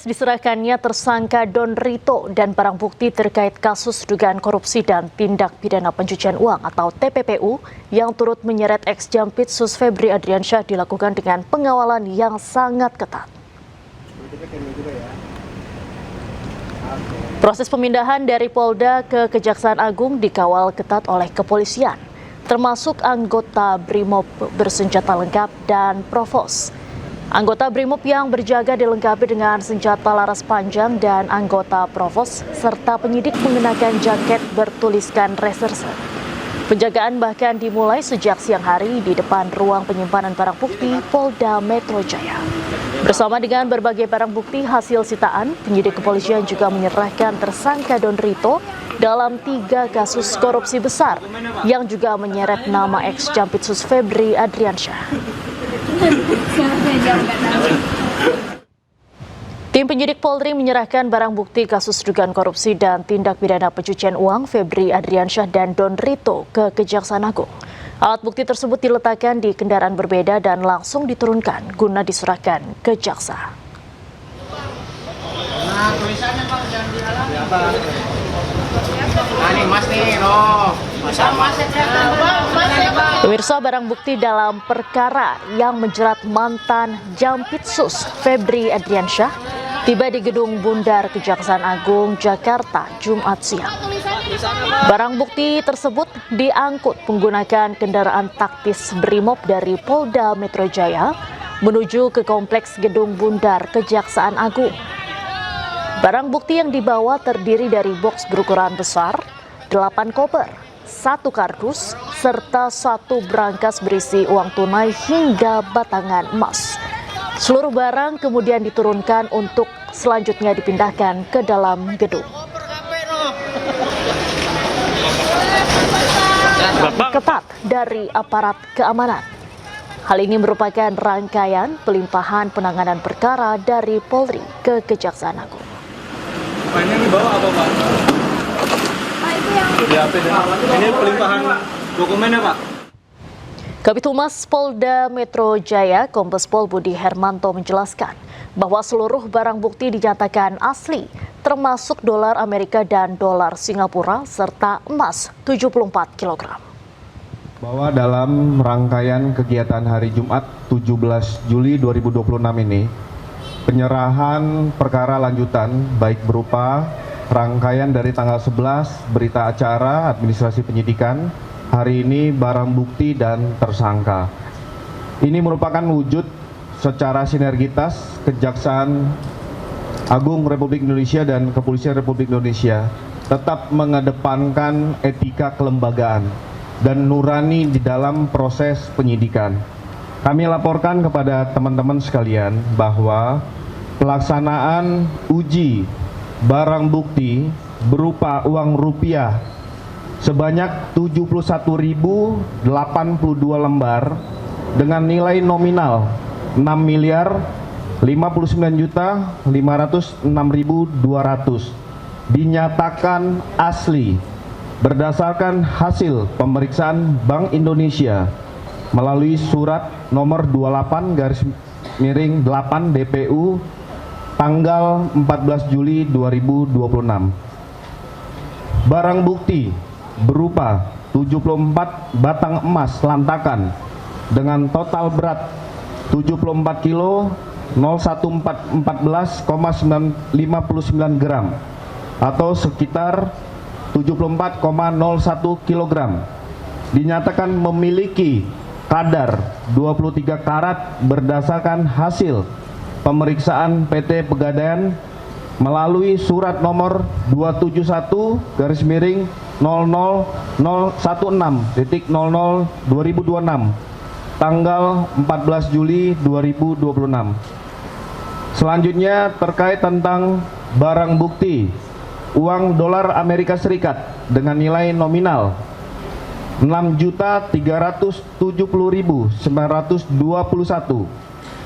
Kompleks diserahkannya tersangka Don Rito dan barang bukti terkait kasus dugaan korupsi dan tindak pidana pencucian uang atau TPPU yang turut menyeret ex-Jampitsus Febri Adriansyah dilakukan dengan pengawalan yang sangat ketat. Proses pemindahan dari Polda ke Kejaksaan Agung dikawal ketat oleh kepolisian, termasuk anggota Brimob bersenjata lengkap dan Provos. Anggota Brimob yang berjaga dilengkapi dengan senjata laras panjang dan anggota Provos serta penyidik mengenakan jaket bertuliskan reserse. Penjagaan bahkan dimulai sejak siang hari di depan ruang penyimpanan barang bukti Polda Metro Jaya. Bersama dengan berbagai barang bukti hasil sitaan, penyidik kepolisian juga menyerahkan tersangka Don Rito dalam 3 kasus korupsi besar yang juga menyeret nama ex-Jampitsus Febri Adriansyah. Tim penyidik Polri menyerahkan barang bukti kasus dugaan korupsi dan tindak pidana pencucian uang Febri Adriansyah dan Don Rito ke Kejaksaan Agung. Alat bukti tersebut diletakkan di kendaraan berbeda dan langsung diturunkan guna diserahkan ke jaksa. Nah, tulisannya Bang, jangan dihalang. Nah, ini Mas nih, loh. Pemirsa, barang bukti dalam perkara yang menjerat mantan Jampitsus Febri Adriansyah tiba di Gedung Bundar Kejaksaan Agung, Jakarta, Jumat siang. Barang bukti tersebut diangkut menggunakan kendaraan taktis Brimob dari Polda Metro Jaya menuju ke Kompleks Gedung Bundar Kejaksaan Agung. Barang bukti yang dibawa terdiri dari boks berukuran besar, 8 koper, 1 kardus, serta 1 brankas berisi uang tunai hingga batangan emas. Seluruh barang kemudian diturunkan untuk selanjutnya dipindahkan ke dalam gedung. Ketat dari aparat keamanan. Hal ini merupakan rangkaian pelimpahan penanganan perkara dari Polri ke Kejaksaan Agung. Ini dibawa apa, Pak? Ini pelimpahan dokumennya, Pak. Kabid Humas Polda Metro Jaya, Kombes Pol Budi Hermanto menjelaskan bahwa seluruh barang bukti dinyatakan asli, termasuk dolar Amerika dan dolar Singapura serta emas 74 kg. Bahwa dalam rangkaian kegiatan hari Jumat 17 Juli 2026 ini, penyerahan perkara lanjutan baik berupa rangkaian dari tanggal 11 berita acara administrasi penyidikan, hari ini barang bukti dan tersangka. Ini merupakan wujud secara sinergitas Kejaksaan Agung Republik Indonesia dan Kepolisian Republik Indonesia tetap mengedepankan etika kelembagaan dan nurani di dalam proses penyidikan. Kami laporkan kepada teman-teman sekalian bahwa pelaksanaan uji barang bukti berupa uang rupiah sebanyak 71.082 lembar dengan nilai nominal 6.059.506.200 dinyatakan asli berdasarkan hasil pemeriksaan Bank Indonesia melalui surat nomor 28/8 DPU tanggal 14 Juli 2026. Barang bukti berupa 74 batang emas lantakan dengan total berat 74 kilo 01459 gram atau sekitar 74,01 kilogram dinyatakan memiliki kadar 23 karat berdasarkan hasil pemeriksaan PT Pegadaian melalui surat nomor 271-00016.00/2026 tanggal 14 Juli 2026. Selanjutnya terkait tentang barang bukti uang dolar Amerika Serikat dengan nilai nominal 6.370.921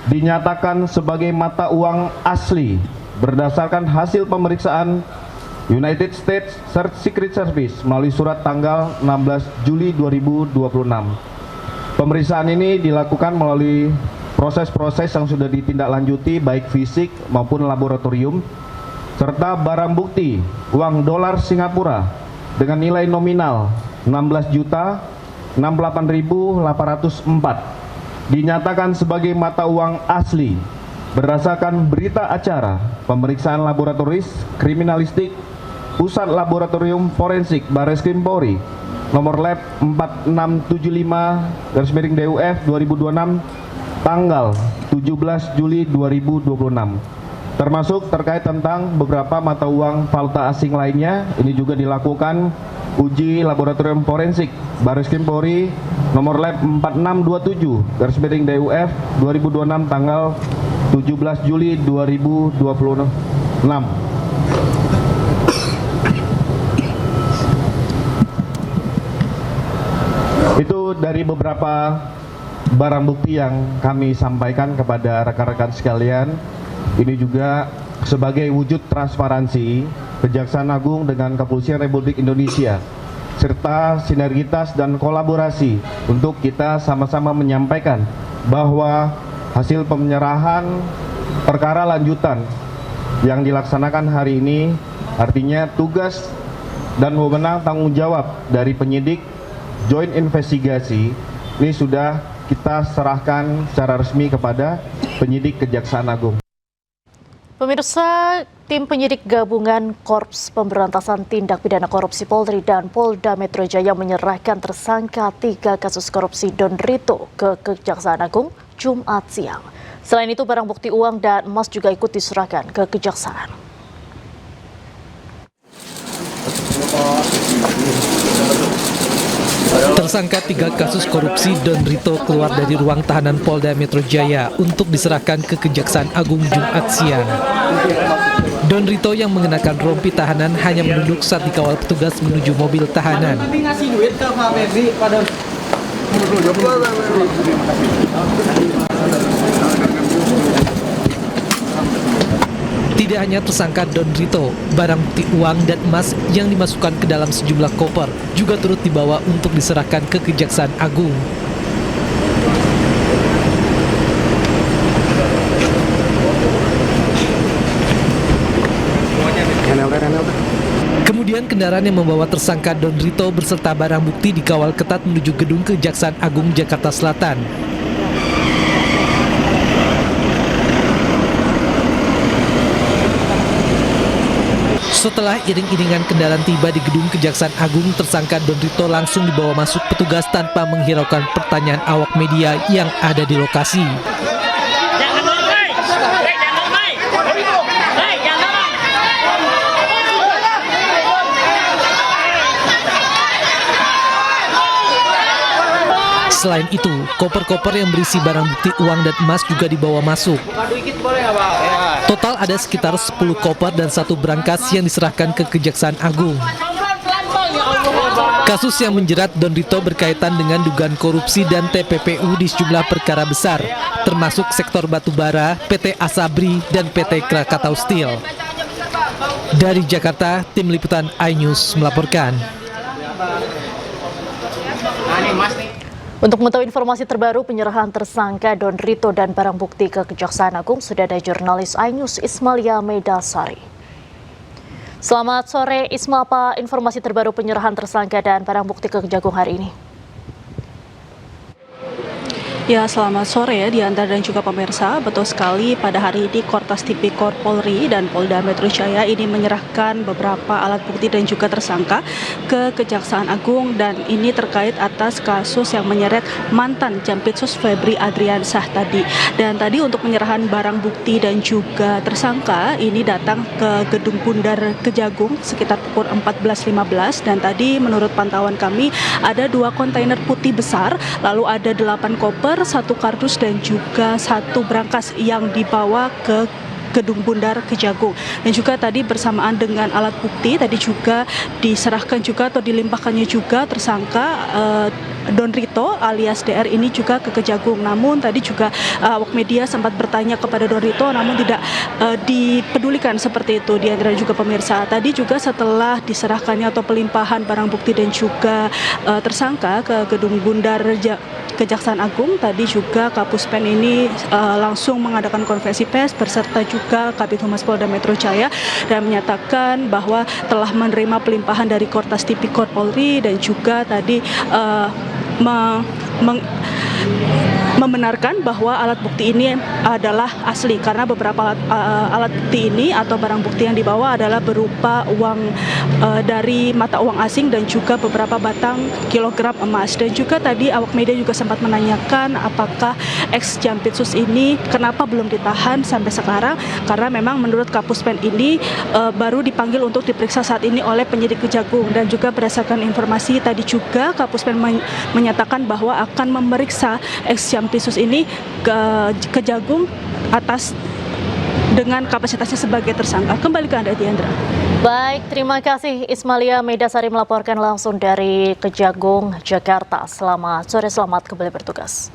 dinyatakan sebagai mata uang asli berdasarkan hasil pemeriksaan United States Secret Service melalui surat tanggal 16 Juli 2026. Pemeriksaan ini dilakukan melalui proses-proses yang sudah ditindaklanjuti baik fisik maupun laboratorium, serta barang bukti uang dolar Singapura dengan nilai nominal 16.068.804 dinyatakan sebagai mata uang asli berdasarkan berita acara pemeriksaan laboratoris kriminalistik Pusat Laboratorium Forensik Barreskrim Polri nomor lab 4675/DUF 2026 tanggal 17 Juli 2026, termasuk terkait tentang beberapa mata uang valuta asing lainnya. Ini juga dilakukan uji laboratorium forensik Barreskrim Polri nomor lab 4627/DUF 2026 tanggal 17 Juli 2026. Itu dari beberapa barang bukti yang kami sampaikan kepada rekan-rekan sekalian. Ini juga sebagai wujud transparansi Kejaksaan Agung dengan Kepolisian Republik Indonesia, serta sinergitas dan kolaborasi untuk kita sama-sama menyampaikan bahwa hasil penyerahan perkara lanjutan yang dilaksanakan hari ini artinya tugas dan wewenang tanggung jawab dari penyidik Joint Investigasi ini sudah kita serahkan secara resmi kepada penyidik Kejaksaan Agung. Pemirsa, tim penyidik gabungan Korps Pemberantasan Tindak Pidana Korupsi Polri dan Polda Metro Jaya menyerahkan tersangka 3 kasus korupsi Don Rito ke Kejaksaan Agung Jumat siang. Selain itu, barang bukti uang dan emas juga ikut diserahkan ke Kejaksaan. Tersangka 3 kasus korupsi Don Rito keluar dari ruang tahanan Polda Metro Jaya untuk diserahkan ke Kejaksaan Agung Jumat siang. Don Rito yang mengenakan rompi tahanan hanya menunduk saat dikawal petugas menuju mobil tahanan. Tidak hanya tersangka Don Rito, barang bukti uang dan emas yang dimasukkan ke dalam sejumlah koper juga turut dibawa untuk diserahkan ke Kejaksaan Agung. Kemudian kendaraan yang membawa tersangka Don Rito beserta barang bukti dikawal ketat menuju gedung Kejaksaan Agung Jakarta Selatan. Setelah iring-iringan kendaraan tiba di gedung Kejaksaan Agung, tersangka Don Rito langsung dibawa masuk petugas tanpa menghiraukan pertanyaan awak media yang ada di lokasi. Selain itu, koper-koper yang berisi barang bukti uang dan emas juga dibawa masuk. Total ada sekitar 10 koper dan 1 brankas yang diserahkan ke Kejaksaan Agung. Kasus yang menjerat Don Rito berkaitan dengan dugaan korupsi dan TPPU di sejumlah perkara besar, termasuk sektor batubara, PT Asabri, dan PT Krakatau Steel. Dari Jakarta, Tim Liputan iNews melaporkan. Untuk mengetahui informasi terbaru penyerahan tersangka Don Rito dan barang bukti ke Kejaksaan Agung, sudah ada jurnalis iNews Ismalia Medasari. Selamat sore Isma, apa informasi terbaru penyerahan tersangka dan barang bukti ke Kejagung hari ini? Ya, selamat sore ya Diantar dan juga pemirsa. Betul sekali, pada hari ini Kortas Tipikor Polri dan Polda Metro Jaya ini menyerahkan beberapa alat bukti dan juga tersangka ke Kejaksaan Agung, dan ini terkait atas kasus yang menyeret mantan Jampitsus Febri Adriansyah tadi. Dan tadi untuk penyerahan barang bukti dan juga tersangka ini datang ke Gedung Bundar Kejagung sekitar pukul 14.15, dan tadi menurut pantauan kami ada 2 kontainer putih besar, lalu ada 8 koper, 1 kardus dan juga 1 brankas yang dibawa ke Gedung Bundar Kejagung. Dan juga tadi bersamaan dengan alat bukti tadi juga diserahkan juga atau dilimpahkannya juga tersangka Don Rito alias DR ini juga ke Kejagung. Namun tadi juga awak media sempat bertanya kepada Don Rito, namun tidak dipedulikan seperti itu Diandra juga pemirsa. Tadi juga setelah diserahkannya atau pelimpahan barang bukti dan juga tersangka ke Gedung Bundar Kejaksaan Agung, tadi juga Kapuspen ini langsung mengadakan konferensi pers berserta juga Kabid Humas Polda Metro Jaya dan menyatakan bahwa telah menerima pelimpahan dari Kortas Tipikor Polri dan juga tadi membenarkan bahwa alat bukti ini adalah asli karena beberapa alat bukti ini atau barang bukti yang dibawa adalah berupa uang dari mata uang asing dan juga beberapa batang kilogram emas. Dan juga tadi awak media juga sempat menanyakan apakah ex Jampitsus ini kenapa belum ditahan sampai sekarang, karena memang menurut Kapuspen ini baru dipanggil untuk diperiksa saat ini oleh penyidik Kejagung. Dan juga berdasarkan informasi tadi juga Kapuspen menyatakan bahwa akan memeriksa ex Jampitsus ini ke Kejagung atas dengan kapasitasnya sebagai tersangka. Kembali ke Anda, Diandra. Baik, terima kasih Ismalia Medasari melaporkan langsung dari Kejagung, Jakarta. Selamat sore, selamat kembali bertugas.